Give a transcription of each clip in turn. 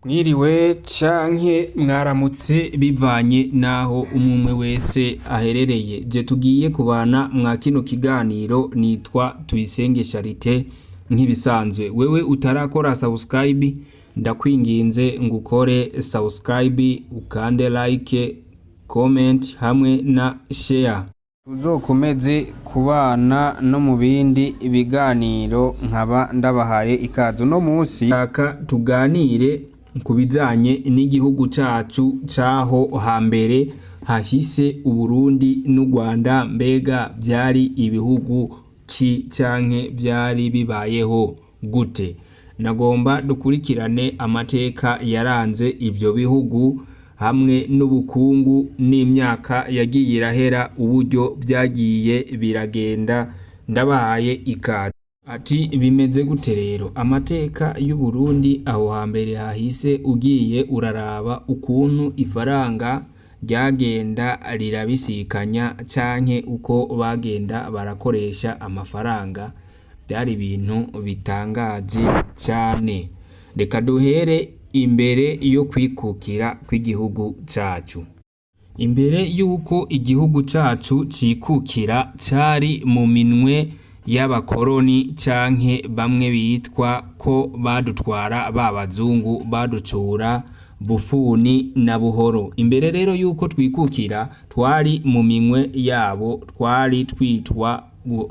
Mwiriwe canke mwaramutse bivanye naho umwe wese aherereye. Je tugiye kubana mwa kino kiganiro nitwa Tuyisenge Charite nk'ibisanzwe. Wewe utarakora subscribe ndakwinginze ngukore subscribe, ukande like, comment hamwe na share. Tuzokomeze kubana no mu bindi ibiganiro nkaba ndabahaye ikaze. No munsi aka tuganire kubijanye n'igihugu cacu caho hambere hahise Uburundi n'u Rwanda, mbega byari ibihugu ki canke byari bibayeho gute? Nagomba dukurikirane amateka yaranze ivyo bihugu hamwe n'ubukungu n'imyaka yagiye irahera uburyo byagiye biragenda. Ndabahaye ikaze. Ati bimeze gute rero amateka y'u Burundi aho hambere hahise? Ugiye uraraba ukuntu ifaranga ryagenda rirabisikanya canke uko bagenda barakoresha amafaranga, byari ibintu bitangaje cyane. Reka duhere imbere yo kwikukira kw'igihugu cacu. Imbere yuko igihugu cacu cikukira cari mu minwe y'abakoroni canke bamwe bitwa ko badutwara babazungu, baducura bufuni na buhoro. Imbere rero yuko twikukira twari mu minwe yabo, twari twitwa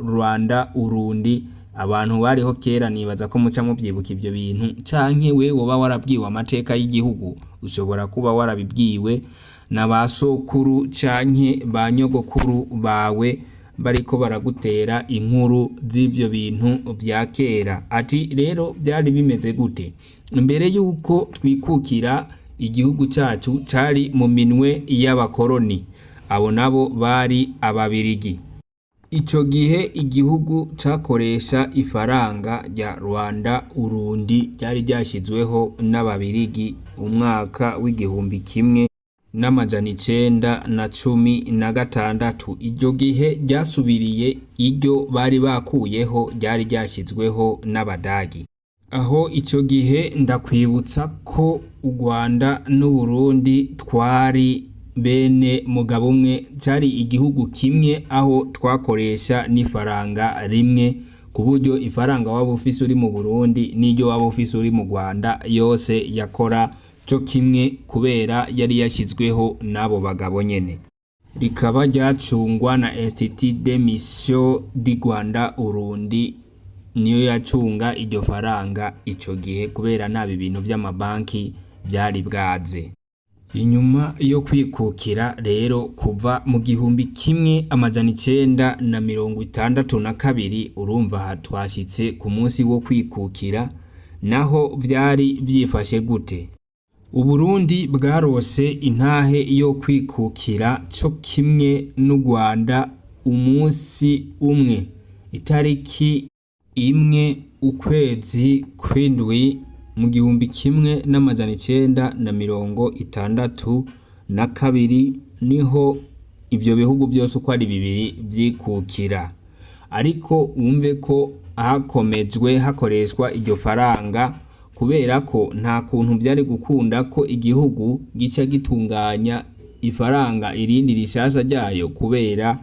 Rwanda Urundi. Abantu bariho kera, nibaza ko muca muvyibuka ivyo bintu, canke we woba warabwiwe amateka y'igihugu ushobora kuba warabibwiwe na basokuru canke ba nyogokuru bawe bariko baragutera inkuru z'ivyo bintu vya kera. Ati rero byari bimeze gute mbere yuko twikukira? Igihugu cacu cari mu minwe y'abakoroni, abo nabo bari ababirigi. Ico gihe igihugu cakoresha ifaranga rya Rwanda Urundi ryari ryashizweho n'ababirigi umwaka w'igihumbi kimwe n'amajana 916. Iryo gihe ryasubiriye iryo bari bakuyeho ryari ryashizweho n'abadagi. Aho ico gihe ndakwibutsa ko u Rwanda n'u Burundi twari bene mugabo umwe, cari igihugu kimwe aho twakoresha n'ifaranga rimwe, ku buryo ifaranga waba ufise uri mu Burundi n'iryo waba ufise uri mu Rwanda yose yakora cyo kimwe kubera yari yashizweho n'abo bagabo nyene. Rikaba ryacungwa na Institut de Mission du Rwanda Urundi, niyo yacunga iryo faranga ico gihe kubera nabi ibintu vy'amabanki byari bwaze. Inyuma yo kwikukira rero kuva mu gihumbi kimwe amajana 962, urumva ha twashitse ku munsi wo kwikukira. Naho vyari vyifashe gute? Uburundi bwarose intahe yo kwikukira cyo kimwe n'u Rwanda umunsi umwe, itariki imwe ukwezi kw'indwi mu gihumbi kimwe n'amajana 962 niho ivyo bihugu byose uko ari bibiri vyikukira. Ariko wumve ko hakomejwe hakoreshwa iryo faranga kubera ko nta kuntu byari gukunda ko igihugu gica gitunganya ifaranga irindi rishasha ryayo, kubera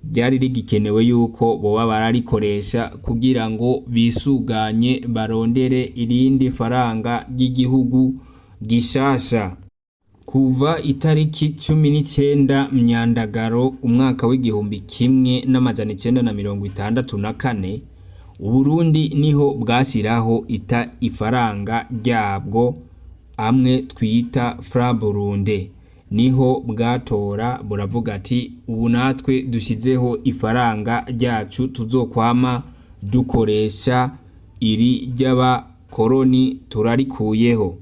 byari rigikenewe yuko boba bararikoresha kugira ngo bisuganye barondere irindi faranga ry'igihugu gishasha. Kuva itariki 19 Myandagaro umwaka w'igihumbi kimwe n'amajana 964, Uburundi niho bwashyiraho ifaranga ryabwo amwe twita franc burunde. Niho bwatora buravuga ati ubu natwe dushizeho ifaranga ryacu tuzokwama dukoresha, iri ry'abakoroni turarikuyeho.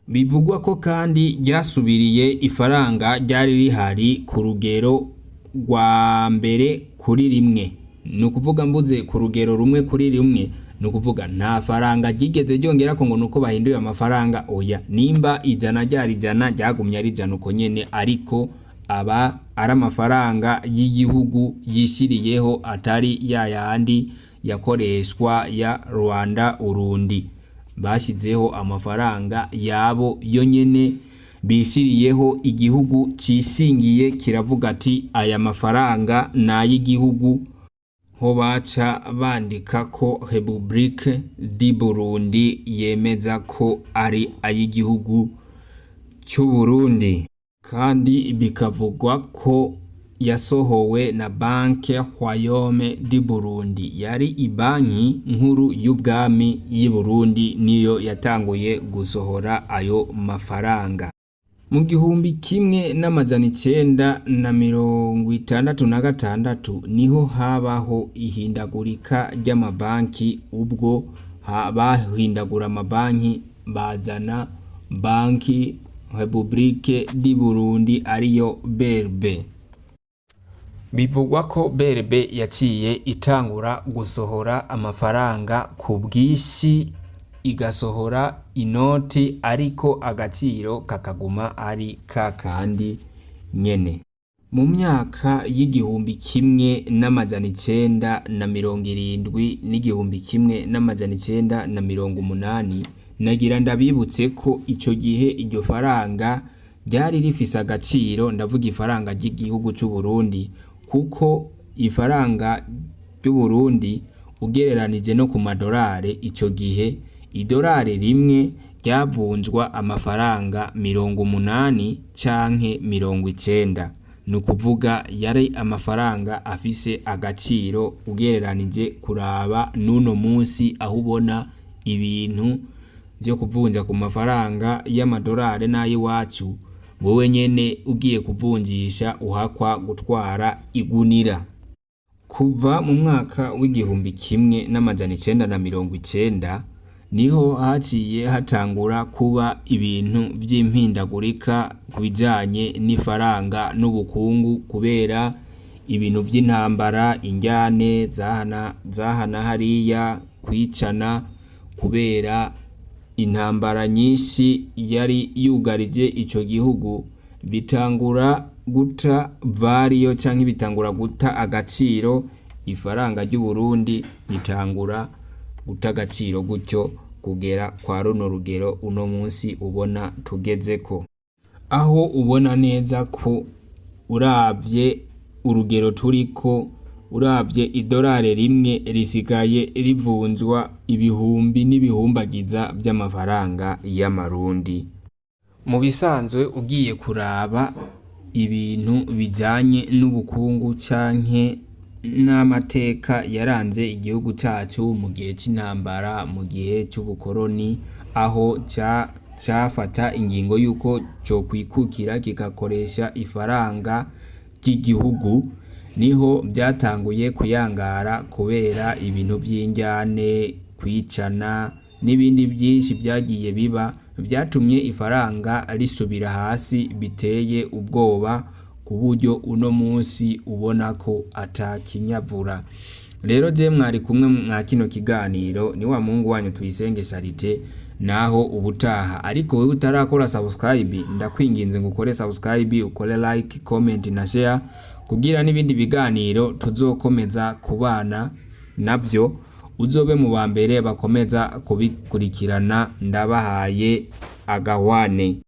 Bivugwa ko kandi ryasubiriye ifaranga ryari rihari ku rugero rwa mbere kuri rimwe. Nukuvuga mbuze ku rugero rumwe kuri rimwe, nukuvuga nta faranga ryigeze ryongera ko ngo nuko bahinduye amafaranga. Oya, nimba ijana ryari ijana ryagumye ari ijana uko nyene, ariko aba ari amafaranga y'igihugu yishiriyeho, atari ya yandi yakoreshwa ya Rwanda Urundi. bashyizeho amafaranga yabo yonyene bishiriyeho, igihugu cisingiye kiravuga ati aya mafaranga n'ay'igihugu, ho baca bandika ko Republique du Burundi yemeza ko ari ay'igihugu cy'u Burundi, kandi bikavugwa ko yasohowe na Banque Royaume du Burundi, yari ibanki nkuru y'ubwami y'i Burundi, niyo yatanguye gusohora ayo mafaranga. Mu 1966 niho habaho ihindagurika ry'amabanki, ubwo bahindagura amabanki bazana Banki Republique du Burundi ariyo BRB. Bivugwa ko BRB yaciye itangura gusohora amafaranga ku bwinshi, igasohora inoti ariko agaciro kakaguma ari kakandi nyene. Mu myaka y'1970 n'1980 nagira ndabibutse ko ico gihe iryo faranga ryari rifise agaciro, ndavuga ifaranga ry'igihugu cy'u Burundi, kuko ifaranga ry'u Burundi ugereranije no ku madolari ico gihe, idolari rimwe ryavunjwa amafaranga 80 canke 90, nukuvuga yari amafaranga afise agaciro ugereranije kuraba nuno munsi aho ubona ibintu byo kuvunja ku mafaranga y'amadolari n'ayiwacu, wowe nyene ugiye kuvunjisha uhakwa gutwara igunira. Kuva mu mwaka w'1990 niho haciye hatangura kuba ibintu by'impindagurika kubijanye n'ifaranga n'ubukungu, kubera ibintu by'intambara, injyane zahana hariya, kwicana, kubera intambara nyinshi yari yugarije ico gihugu, bitangura guta variyo canke bitangura guta agaciro, ifaranga ry'u Burundi bitangura guta agaciro, gutyo kugera kwa runo rugero uno munsi ubona tugezeko, aho ubona neza ko uravye urugero turiko, uravye idolari rimwe risigaye rivunjwa ibihumbi n'ibihumbagiza by'amafaranga y'amarundi. Mu bisanzwe ugiye kuraba ibintu bijanye n'ubukungu canke n'amateka yaranze igihugu cacu mu gihe c'intambara, mu gihe c'ubukoroni, aho cafata ingingo yuko cyo kwikukira kigakoresha ifaranga ry'igihugu, niho byatanguye kuyangara kubera ibintu by'injyane, kwicana n'ibindi byinshi byagiye biba, byatumye ifaranga risubira hasi biteye ubwoba, ku buryo uno munsi ubona ko atakinyavura. Rero je mwari kumwe mwa kino kiganiro, ni wa Mungu wanyu Tuyisenge Charite, naho ubutaha. Ariko wewe utarakora subscribe, ndakwinginze ngo ukore subscribe, ukore like, comment na share, kugira n'ibindi biganiro tuzokomeza kubana navyo uzobe mu bambere bakomeza kubikurikirana. Ndabahaye agahwane.